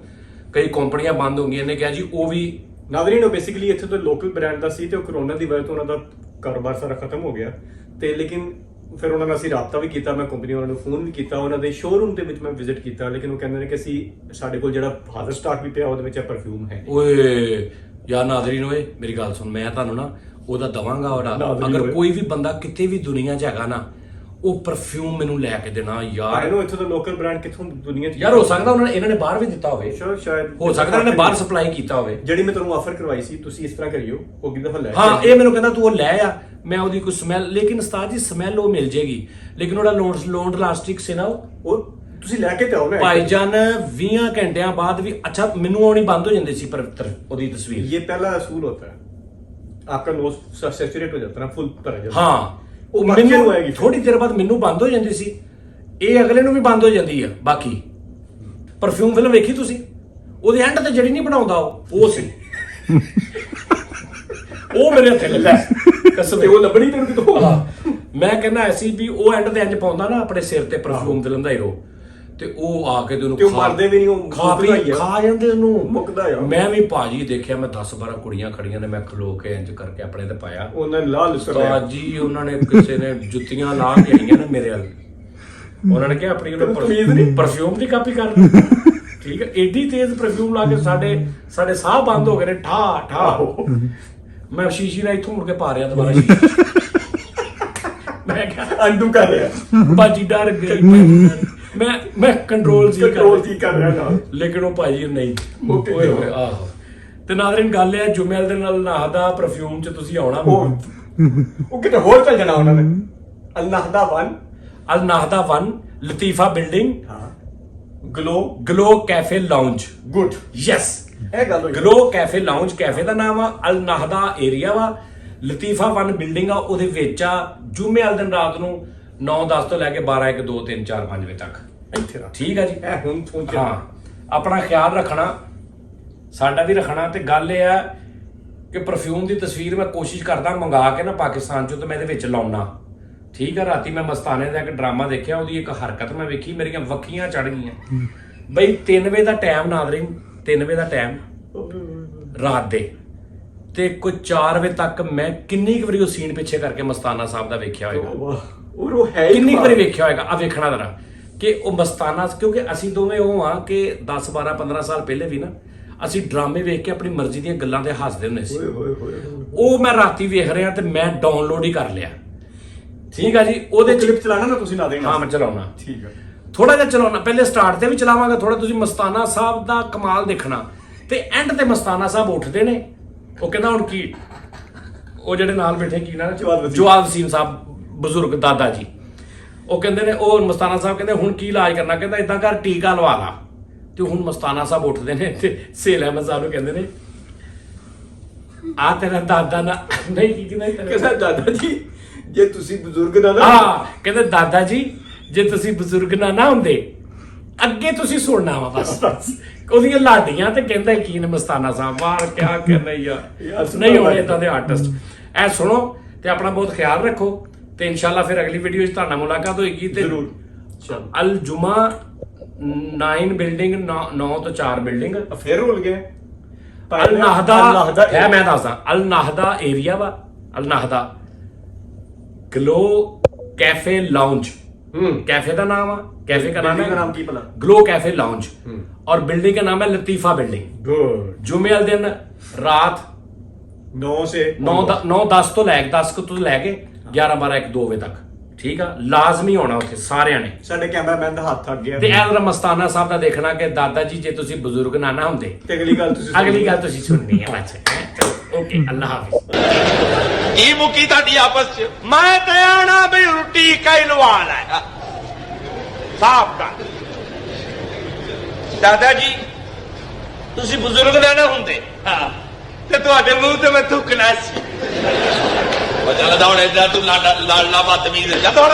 Speaker 1: ਕਈ ਕੰਪਨੀਆਂ ਬੰਦ ਹੋ ਗਈਆਂ ਇਹਨੇ ਕਿਹਾ ਜੀ ਉਹ ਵੀ
Speaker 2: ਨਾਜ਼ਰੀਨ ਉਹ ਬੇਸਿਕਲੀ ਇੱਥੇ ਤੋਂ ਲੋਕਲ ਬ੍ਰਾਂਡ ਦਾ ਸੀ ਤੇ ਉਹ ਕਰੋਨਾ ਦੀ ਵਜ੍ਹਾ ਤੋਂ ਉਹਨਾਂ ਦਾ ਕਾਰੋਬਾਰ ਸਾਰਾ ਖਤਮ ਹੋ ਗਿਆ ਤੇ ਲੇਕਿਨ ਫਿਰ ਉਹਨਾਂ ਨਾਲ ਅਸੀਂ ਰਾਬਤਾ ਵੀ ਕੀਤਾ ਮੈਂ ਕੰਪਨੀ ਵਾਲਿਆਂ ਨੂੰ ਫੋਨ ਵੀ ਕੀਤਾ ਉਹਨਾਂ ਦੇ ਸ਼ੋਰੂਮ ਦੇ ਵਿੱਚ ਮੈਂ ਵਿਜ਼ਿਟ ਕੀਤਾ ਲੇਕਿਨ ਉਹ ਕਹਿੰਦੇ ਨੇ ਕਿ ਅਸੀਂ ਸਾਡੇ ਕੋਲ ਜਿਹੜਾ ਹਾਜ਼ਰ ਸਟਾਕ ਵੀ ਪਿਆ ਉਹਦੇ ਵਿੱਚ ਪਰਫਿਊਮ ਹੈ
Speaker 1: ਓਏ ਯਾਰ ਨਾਜ਼ਰੀਨ ਓਏ ਮੇਰੀ ਗੱਲ ਸੁਣ ਮੈਂ ਤੁਹਾਨੂੰ ਨਾ ਉਹਦਾ ਦਵਾਂਗਾ ਉਹਦਾ ਅਗਰ ਕੋਈ ਵੀ ਬੰਦਾ ਕਿਤੇ ਵੀ ਦੁਨੀਆ 'ਚ ਹੈਗਾ ਨਾ ਉਹ ਪਰਫਿਊਮ ਮੈਨੂੰ ਲੈ ਕੇ ਦੇਣਾ ਯਾਰ
Speaker 2: ਇਹਨੂੰ ਇੱਥੋਂ ਦਾ ਲੋਕਲ ਬ੍ਰਾਂਡ ਕਿੱਥੋਂ ਦੁਨੀਆ 'ਚ
Speaker 1: ਯਾਰ ਹੋ ਸਕਦਾ ਇਹਨਾਂ ਨੇ ਬਾਹਰ ਵੀ ਦਿੱਤਾ ਹੋਵੇ
Speaker 2: ਸ਼ਾਇਦ
Speaker 1: ਹੋ ਸਕਦਾ ਇਹਨਾਂ ਨੇ ਬਾਹਰ ਸਪਲਾਈ ਕੀਤਾ ਹੋਵੇ
Speaker 2: ਜਿਹੜੀ ਮੈਂ ਤੁਹਾਨੂੰ ਆਫਰ ਕਰਵਾਈ ਸੀ ਤੁਸੀਂ ਇਸ ਤਰ੍ਹਾਂ ਕਰਿਓ ਉਹ ਕਿੰਨਾ ਲੈ
Speaker 1: ਹਾਂ ਇਹ ਮੈਨੂੰ ਕਹਿੰਦਾ ਤੂੰ ਉਹ ਲੈ ਆ ਮੈਂ ਉਹਦੀ ਕੋਈ ਸਮੈਲ ਲੇਕਿਨ ਉਸਤਾਦ ਜੀ ਸਮੈਲ ਉਹ ਮਿਲ ਜੇਗੀ ਲੇਕਿਨ ਉਹਦਾ ਲੋਂਡ ਇਲਾਸਟਿਕ ਸੀ ਨਾ ਉਹ
Speaker 2: ਤੁਸੀਂ ਲੈ ਕੇ ਜਾਓ ਨਾ
Speaker 1: ਭਾਈਜਾਨ 20 ਘੰਟਿਆਂ ਬਾਅਦ ਵੀ ਅੱਛਾ ਮੈਨੂੰ ਆਉਣੀ ਬੰਦ ਹੋ ਜਾਂਦੀ ਸੀ ਪਰ ਉਹਦੀ ਤਸਵੀਰ
Speaker 2: ਇਹ ਪਹਿਲਾ ਅਸੂਲ ਹੁੰਦਾ ਹੈ आपका नोज सैचुरेट हो जाता है ना फुल तरह जाता
Speaker 1: ਹਾਂ ਉਹ ਮੈਨੂੰ ਥੋੜੀ ਦੇਰ ਬਾਅਦ ਮੈਨੂੰ ਬੰਦ ਹੋ ਜਾਂਦੀ ਸੀ ਇਹ ਅਗਲੇ ਨੂੰ ਵੀ ਬੰਦ ਹੋ ਜਾਂਦੀ ਆ ਬਾਕੀ ਪਰਫਿਊਮ ਫਿਲਮ ਵੇਖੀ ਤੁਸੀਂ ਉਹਦੇ ਐਂਡ ਤੇ ਜਿਹੜੀ ਨਹੀਂ ਬਣਾਉਂਦਾ ਉਹ ਸੀ ਉਹ ਮੇਰੇ ਹੱਥੇ ਲੱਗਾ ਕਸਮ
Speaker 2: ਉਹ ਲੱਭਣੀ ਤੈਨੂੰ ਕਿਤੋਂ
Speaker 1: ਮੈਂ ਕਹਿੰਦਾ ਐਸੀ ਵੀ ਉਹ ਐਂਡ ਤੇ ਇੰਜ ਪਾਉਂਦਾ ਨਾ ਆਪਣੇ ਸਿਰ ਤੇ ਪਰਫਿਊਮ ਫਿਲਮ ਦਾ ਹੀਰੋ ਤੇ ਉਹ ਆ ਕੇ ਤੇ ਉਹਨੂੰ
Speaker 2: ਮਾਰਦੇ ਵੀ ਨਹੀਂ ਉਹ
Speaker 1: ਖਾ ਜਾਂਦੇ ਉਹਨੂੰ
Speaker 2: ਮੁੱਕਦਾ ਆ ਮੈਂ
Speaker 1: ਵੀ ਭਾਜੀ ਦੇਖਿਆ ਮੈਂ 10-12 ਕੁੜੀਆਂ ਖੜੀਆਂ ਨੇ ਮੈਂ ਖਲੋ ਕੇ ਇੰਜ ਕਰਕੇ ਆਪਣੇ ਤੇ ਪਾਇਆ
Speaker 2: ਉਹਨਾਂ ਨੇ ਲਾਲ
Speaker 1: ਉਸਤਾਦ ਜੀ ਉਹਨਾਂ ਨੇ ਕਿਸੇ ਨੇ ਜੁੱਤੀਆਂ ਲਾ ਕੇ ਆਈਆਂ ਨੇ ਮੇਰੇ ਵੱਲ ਉਹਨਾਂ ਨੇ ਕਿਹਾ ਆਪਣੀ ਉਹਨੇ ਪਰਫਿਊਮ ਦੀ ਕਾਪੀ ਕਰ ਲਈ ਠੀਕ ਹੈ ਏਡੀ ਤੇਜ਼ ਪਰਫਿਊਮ ਲਾ ਕੇ ਸਾਡੇ ਸਾਹ ਬੰਦ ਹੋ ਗਏ ਨੇ ਠਾ ਮੈਂ ਸ਼ੀਸ਼ੀ ਨਾਲ ਇੱਥੋਂ ਮੁੜ ਕੇ ਪਾ ਰਿਹਾ ਦੁਬਾਰਾ ਸ਼ੀਸ਼ੀ ਮੈਂ ਕਿਹਾ
Speaker 2: ਅੰਡੂ ਕਰ ਰਿਹਾ
Speaker 1: ਭਾਜੀ ਡਰ ਗਈ ਮੈਂ ਕੰਟਰੋਲ ਸੀ
Speaker 2: ਕਰ ਰਿਹਾ ਨਾ
Speaker 1: ਲੇਕਿਨ ਉਹ ਭਾਜੀ ਨਹੀਂ ਓਏ ਹੋਏ ਆਹੋ ਤੇ ਨਾਜ਼ਰੀਨ ਗੱਲ ਇਹ ਜੁਮੇਲ ਦੇ ਨਾਲ ਨਾਹਦਾ ਪਰਫਿਊਮ 'ਚ ਤੁਸੀਂ ਆਉਣਾ
Speaker 2: ਉਹ ਕਿਤੇ ਹੋਰ ਚੱਲ ਜਾਣਾ ਉਹਨਾਂ ਨੇ ਅਲ ਨਾਹਦਾ 1 ਲਤੀਫਾ building glow cafe lounge good yes ਇਹ ਗੱਲ ਹੋਈ ਗਲੋ ਕੈਫੇ ਲਾਉਂਜ ਕੈਫੇ ਦਾ ਨਾਮ ਆ ਅਲ ਨਾਹਦਾ ਏਰੀਆ ਵਾ ਲਤੀਫਾ 1 ਬਿਲਡਿੰਗ ਆ ਉਹਦੇ ਵਿੱਚ ਆ ਜੁਮੇ ਵਾਲੇ ਦਿਨ ਰਾਤ ਨੂੰ 9-10 ਤੋਂ ਲੈ ਕੇ 12 1 2 3 4 5 ਵਜੇ ਤੱਕ ਇੱਥੇ ਠੀਕ ਆ ਜੀ ਇਹ ਹੁਣ
Speaker 1: ਹਾਂ ਆਪਣਾ ਖਿਆਲ ਰੱਖਣਾ ਸਾਡਾ ਵੀ ਰੱਖਣਾ ਤੇ ਗੱਲ ਇਹ ਆ ਕਿ ਪਰਫਿਊਮ ਦੀ ਤਸਵੀਰ ਮੈਂ ਕੋਸ਼ਿਸ਼ ਕਰਦਾ ਮੰਗਾ ਕੇ ਨਾ ਪਾਕਿਸਤਾਨ ਚੋਂ ਤੇ ਮੈਂ ਇਹਦੇ ਵਿੱਚ ਲਾਉਣਾ ਠੀਕ ਆ ਰਾਤੀ ਮੈਂ ਮਸਤਾਨੇ ਦਾ ਇੱਕ ਡਰਾਮਾ ਦੇਖਿਆ ਉਹਦੀ ਇੱਕ ਹਰਕਤ ਮੈਂ ਵੇਖੀ ਮੇਰੀਆਂ ਵੱਖੀਆਂ ਚੜ ਗਈਆਂ ਬਈ 3 ਵਜੇ ਦਾ ਟਾਈਮ ਨਾਜ਼ਰੀਨ 3 ਵਜੇ ਦਾ ਟਾਈਮ ਰਾਤ ਦੇ ਤੇ ਕੋਈ 4 ਵਜੇ ਤੱਕ ਮੈਂ ਕਿੰਨੀ ਕੁ ਵਾਰੀ ਉਹ ਸੀਨ ਪਿੱਛੇ ਕਰਕੇ ਮਸਤਾਨਾ ਸਾਹਿਬ ਦਾ ਵੇਖਿਆ ਹੋਏਗਾ
Speaker 2: ਉਹ ਹੈ
Speaker 1: ਕਿੰਨੀ ਵਾਰੀ ਵੇਖਿਆ ਹੋਏਗਾ ਆ ਵੇਖਣਾ ਜ਼ਰਾ ਕਿ ਉਹ ਮਸਤਾਨਾ ਕਿਉਂਕਿ ਅਸੀਂ ਦੋਵੇਂ ਉਹ ਆ ਕਿ 10 12 15 ਸਾਲ ਪਹਿਲੇ ਵੀ ਨਾ ਅਸੀਂ ਡਰਾਮੇ ਵੇਖ ਕੇ ਆਪਣੀ ਮਰਜ਼ੀ ਦੀਆਂ ਗੱਲਾਂ ਤੇ ਹੱਸਦੇ ਹੁੰਦੇ ਸੀ ਉਹ ਮੈਂ ਰਾਤੀ ਵੇਖ ਰਿਹਾ ਤੇ ਮੈਂ ਡਾਊਨਲੋਡ ਹੀ ਕਰ ਲਿਆ ਠੀਕ ਆ ਜੀ, ਉਹਦੇ ਚ
Speaker 2: ਕਲਿੱਪ ਚਲਾਣਾ ਨਾ ਤੁਸੀਂ ਲਾ ਦੇਣਾ।
Speaker 1: ਹਾਂ ਮੈਂ ਚਲਾਉਣਾ,
Speaker 2: ਠੀਕ ਹੈ।
Speaker 1: ਥੋੜਾ ਜਿਹਾ ਚਲਾਉਣਾ, ਪਹਿਲੇ ਸਟਾਰਟ ਤੇ ਵੀ ਚਲਾਵਾਂਗਾ ਥੋੜਾ, ਤੁਸੀਂ ਮਸਤਾਨਾ ਸਾਹਿਬ ਦਾ ਕਮਾਲ ਦੇਖਣਾ। ਤੇ ਐਂਡ ਤੇ ਮਸਤਾਨਾ ਸਾਹਿਬ ਉੱਠਦੇ ਨੇ, ਉਹ ਕਹਿੰਦਾ ਹੁਣ ਕੀ, ਉਹ ਜਿਹੜੇ ਨਾਲ ਬੈਠੇ ਕੀ ਨਾ ਜਵਾਦ ਵਸੀਮ ਸਾਹਿਬ ਬਜ਼ੁਰਗ ਦਾਦਾ ਜੀ, ਉਹ ਕਹਿੰਦੇ ਨੇ, ਉਹ ਮਸਤਾਨਾ ਸਾਹਿਬ ਕਹਿੰਦੇ ਹੁਣ ਕੀ ਇਲਾਜ ਕਰਨਾ, ਕਹਿੰਦਾ ਇਦਾਂ ਕਰ ਟੀਕਾ ਲਵਾ ਲਾ। ਤੇ ਹੁਣ ਮਸਤਾਨਾ ਸਾਹਿਬ ਉੱਠਦੇ ਨੇ ਤੇ ਸੇਲ ਅਹਿਮਦ ਸਾਹਿਬ ਨੂੰ ਕਹਿੰਦੇ ਨੇ ਆ ਤੇਰਾ ਦਾਦਾ ਨਾ ਨਹੀਂ ਕੀ
Speaker 2: ਕਹਿੰਦਾ ਦਾਦਾ ਜੀ ਜੇ ਤੁਸੀਂ ਬਜ਼ੁਰਗ ਨਾ
Speaker 1: ਹਾਂ ਕਹਿੰਦੇ ਦਾਦਾ ਜੀ ਜੇ ਤੁਸੀਂ ਬਜ਼ੁਰਗ ਨਾ ਹੁੰਦੇ ਅੱਗੇ ਤੁਸੀਂ ਸੁਣਨਾ ਵਾ ਬਸ ਉਹਦੀਆਂ ਲਾਡੀਆਂ। ਤੇ ਕਹਿੰਦਾ ਕੀ ਨੇ ਮਸਤਾਨਾ ਸਾਹਿਬ, ਵਾਹ ਕਿਆ ਕਹਿੰਦਾ ਯਾਰ ਨਹੀਂ ਹੋਣੇ ਇਦਾਂ ਦੇ ਆਰਟਿਸਟ। ਐ ਸੁਣੋ ਤੇ ਆਪਣਾ ਬਹੁਤ ਖਿਆਲ ਰੱਖੋ, ਤੇ ਇਨਸ਼ਾਅੱਲਾ ਫਿਰ ਅਗਲੀ ਵੀਡੀਓ 'ਚ ਤੁਹਾਡਾ ਮੁਲਾਕਾਤ ਹੋਏਗੀ। ਤੇ
Speaker 2: ਜ਼ਰੂਰ
Speaker 1: ਅਲ ਜੁਮਾ 9 ਬਿਲਡਿੰਗ 9 ਤੋਂ 4 ਬਿਲਡਿੰਗ
Speaker 2: ਫਿਰ ਰੁਲ ਗਏ।
Speaker 1: ਅਲ ਨਾਹਦਾ ਹੈ, ਮੈਂ ਦੱਸਦਾ ਅਲ ਨਾਹਦਾ ਏਰੀਆ ਵਾ, ਅਲ ਨਾਹਦਾ ग्लो कैफे लाउंज, कैफे का नाम है, कैफे का नाम है
Speaker 2: नाम की भला?
Speaker 1: ग्लो कैफे लाउंज, और बिल्डिंग का नाम है लतीफा बिल्डिंग।
Speaker 2: गुड।
Speaker 1: जुमे वाले दिन रात
Speaker 2: 9 से
Speaker 1: 9-10 तो लैके 10 ਤੋਂ ਲੈ ਕੇ 11-12-1-2 ਵਜੇ ਤੱਕ, ਠੀਕ ਆ, ਲਾਜ਼ਮੀ ਹੋਣਾ ਉੱਥੇ ਸਾਰਿਆਂ ਨੇ।
Speaker 2: ਸਾਡੇ ਕੈਮਰਾਮੈਨ ਦਾ ਹੱਥ ਅੱਗੇ
Speaker 1: ਤੇ ਇਹ ਜਰਾ ਮਸਤਾਨਾ ਸਾਹਿਬ ਦਾ ਦੇਖਣਾ ਕਿ ਦਾਦਾ ਜੀ ਜੇ ਤੁਸੀਂ ਬਜ਼ੁਰਗ ਨਾ ਹੁੰਦੇ।
Speaker 2: ਤੇ ਅਗਲੀ ਗੱਲ ਤੁਸੀਂ
Speaker 1: ਸੁਣਨੀ ਹੈ ਬੱਚੇ। ਓਕੇ, ਅੱਲਾ ਹਾਫਿਜ਼।
Speaker 5: ਕੀ ਮੁੱਕੀ ਤੁਹਾਡੀ ਆਪਸ ਚ? ਮੈਂ ਤੇ ਆਣਾ ਵੀ ਰੋਟੀ ਕਈ ਲਵਾ ਲੈ ਸਾਫ ਕਰ। ਦਾਦਾ ਜੀ ਤੁਸੀਂ ਬਜ਼ੁਰਗ ਨਾ ਹੁੰਦੇ ਤੇ ਤੁਹਾਡੇ ਮੂੰਹ ਤੇ ਮੈਂ ਥੁੱਕਣਾ ਸੀ। ਉਹ ਚੱਲ ਦੌੜ ਏਦਾਂ ਤੂੰ ਲਾਡਲਾ ਬਦਤਮੀਜ਼ ਜਾ ਦੌੜ।